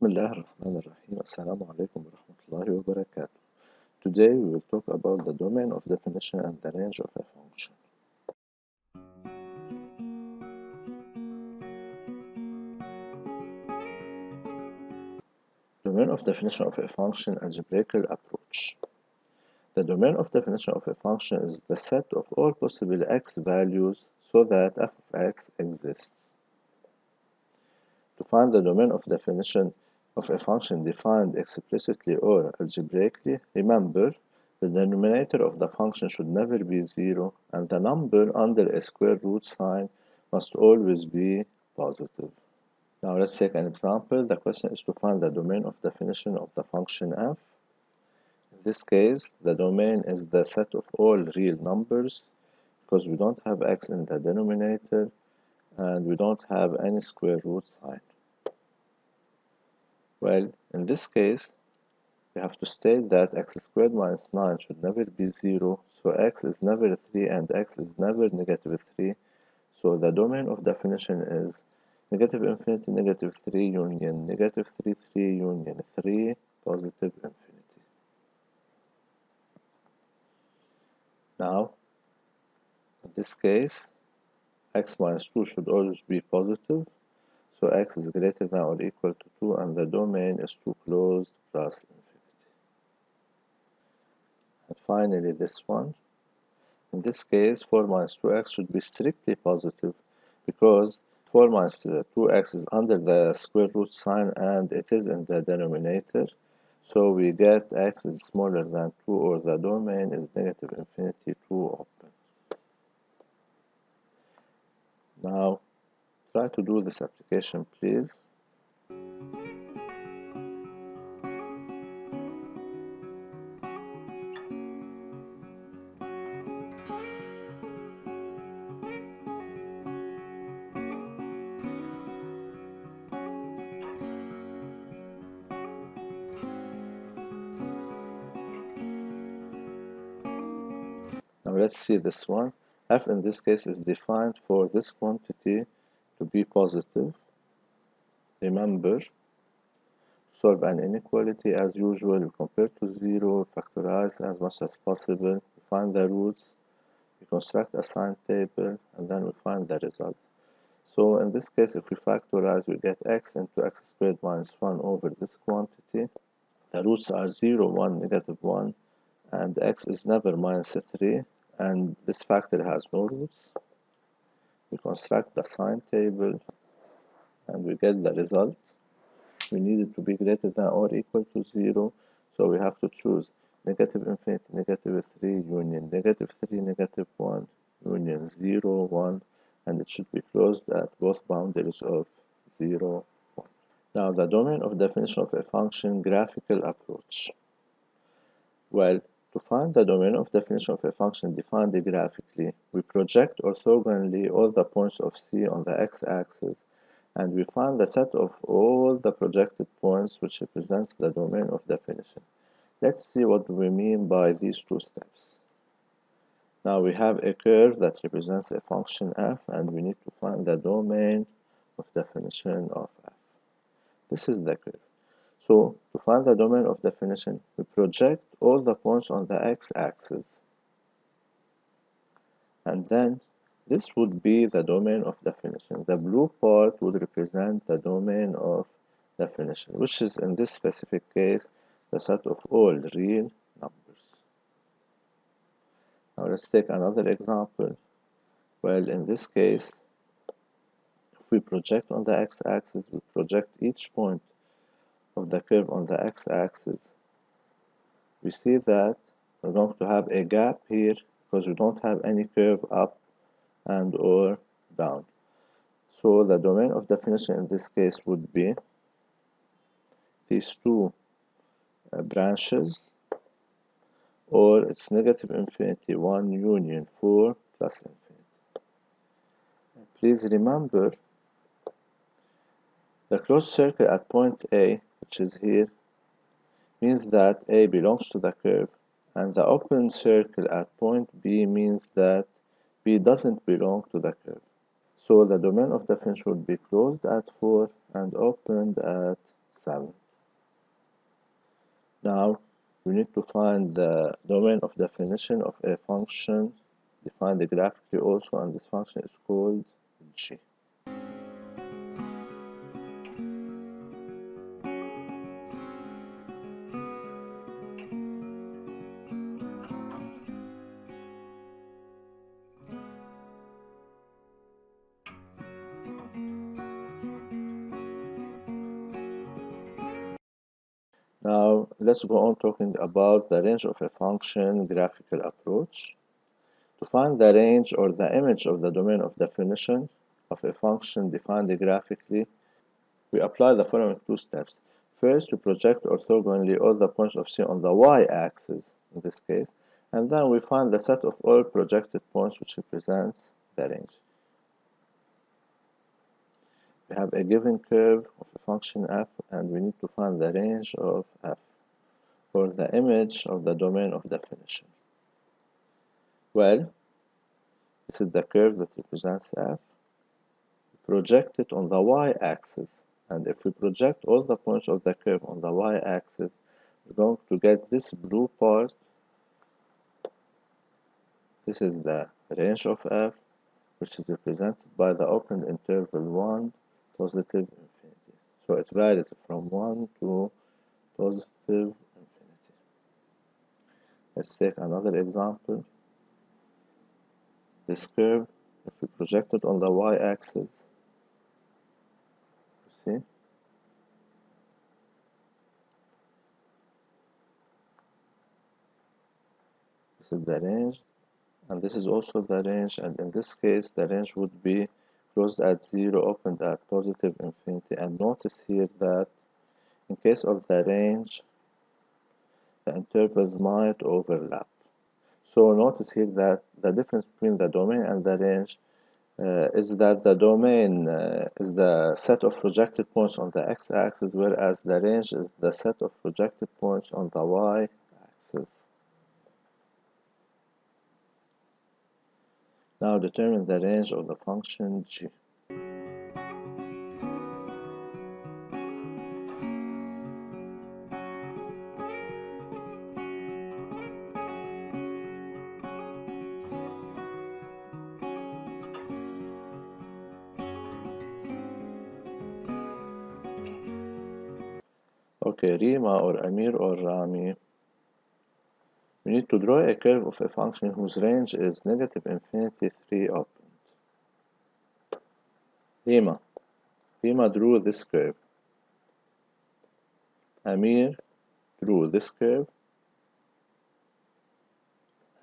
بسم الله الرحمن الرحيم. السلام عليكم ورحمة الله وبركاته. Today we will talk about the domain of definition and the range of a function. Domain of definition of a function, algebraical approach. The domain of definition of a function is the set of all possible x values so that f of x exists. To find the domain of definition of a function defined explicitly or algebraically, remember the denominator of the function should never be 0 and the number under a square root sign must always be positive. Now let's take an example. The question is to find the domain of definition of the function f. In this case, the domain is the set of all real numbers because we don't have x in the denominator and we don't have any square root sign. Well, in this case, we have to state that x squared minus 9 should never be 0, so x is never 3 and x is never negative 3. So the domain of definition is negative infinity, negative 3 union, negative 3, 3 union, 3, positive infinity. Now, in this case, x minus 2 should always be positive, so x is greater than or equal to 2 and the domain is 2 closed plus infinity. And finally this one. In this case, 4 minus 2x should be strictly positive because 4 minus 2x is under the square root sign and it is in the denominator. So we get x is smaller than 2 or the domain is negative infinity 2 open. Now try to do this application, please. Now let's see this one. F in this case is defined for this quantity to be positive. Remember, solve an inequality as usual, we compare to 0, factorize as much as possible, we find the roots, we construct a sign table, and then we find the result. So in this case, if we factorize, we get x into x squared minus 1 over this quantity. The roots are 0, 1, negative 1, and x is never minus 3, and this factor has no roots. We construct the sign table, and we get the result. We need it to be greater than or equal to 0, so we have to choose negative infinity, negative 3, union, negative 3, negative 1, union, 0, 1, and it should be closed at both boundaries of 0, 1. Now the domain of definition of a function, graphical approach. Well, to find the domain of definition of a function defined graphically, we project orthogonally all the points of C on the x-axis, and we find the set of all the projected points which represents the domain of definition. Let's see what we mean by these two steps. Now we have a curve that represents a function f, and we need to find the domain of definition of f. This is the curve. So to find the domain of definition, we project all the points on the x-axis, and then this would be the domain of definition. The blue part would represent the domain of definition, which is in this specific case the set of all real numbers. Now let's take another example. Well, in this case, if we project on the x-axis, we project each point of the curve on the x-axis, we see that we're going to have a gap here because we don't have any curve up and or down. So the domain of definition in this case would be these two branches, or it's negative infinity 1 union 4 plus infinity. Please remember the closed circle at point A, which is here, means that A belongs to the curve, and the open circle at point B means that B doesn't belong to the curve. So the domain of definition would be closed at 4 and opened at 7. Now we need to find the domain of definition of a function defined graphically also, and this function is called G. Now let's go on talking about the range of a function graphical approach. To find the range or the image of the domain of definition of a function defined graphically, we apply the following two steps. First, we project orthogonally all the points of C on the y-axis in this case, and then we find the set of all projected points which represents the range. We have a given curve of a function f, and we need to find the range of f for the image of the domain of definition. Well, this is the curve that represents f. We project it on the y-axis, and if we project all the points of the curve on the y-axis, we're going to get this blue part. This is the range of f, which is represented by the open interval 1, positive infinity. So it varies from 1 to positive infinity. Let's take another example. This curve, if we project it on the y-axis, you see, this is the range, and this is also the range, and in this case the range would be closed at 0, opened at positive infinity. And notice here that in case of the range, the intervals might overlap. So notice here that the difference between the domain and the range is that the domain is the set of projected points on the x-axis, whereas the range is the set of projected points on the y-axis. Now determine the range of the function g. Okay, Rima or Amir or Rami, we need to draw a curve of a function whose range is negative infinity 3 opened. Rima drew this curve. Amir drew this curve.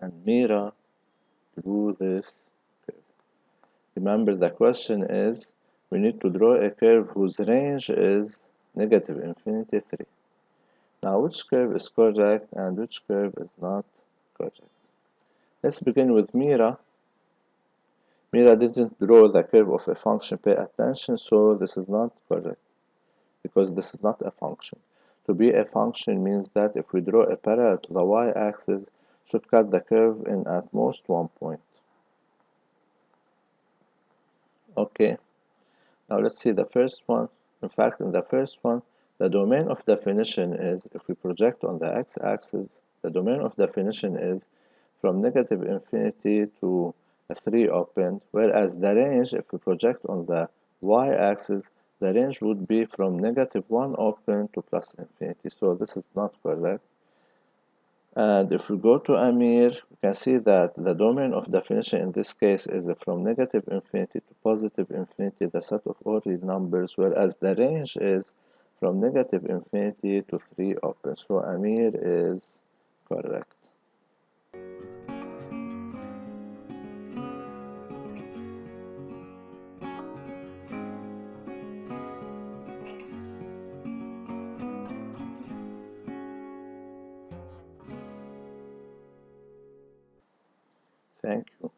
And Mira drew this curve. Remember, the question is, we need to draw a curve whose range is negative infinity 3. Now, which curve is correct and which curve is not correct? Let's begin with Mira. Mira didn't draw the curve of a function. Pay attention, so this is not correct because this is not a function. To be a function means that if we draw a parallel to the y-axis, should cut the curve in at most one point. Okay, now let's see the first one. In fact, in the first one, the domain of definition is, if we project on the x-axis, the domain of definition is from negative infinity to 3 opened, whereas the range, if we project on the y-axis, the range would be from negative 1 open to plus infinity. So this is not correct. And if we go to Amir, we can see that the domain of definition in this case is from negative infinity to positive infinity, the set of all real numbers, whereas the range is from negative infinity to 3 open. So Amir is correct. Thank you.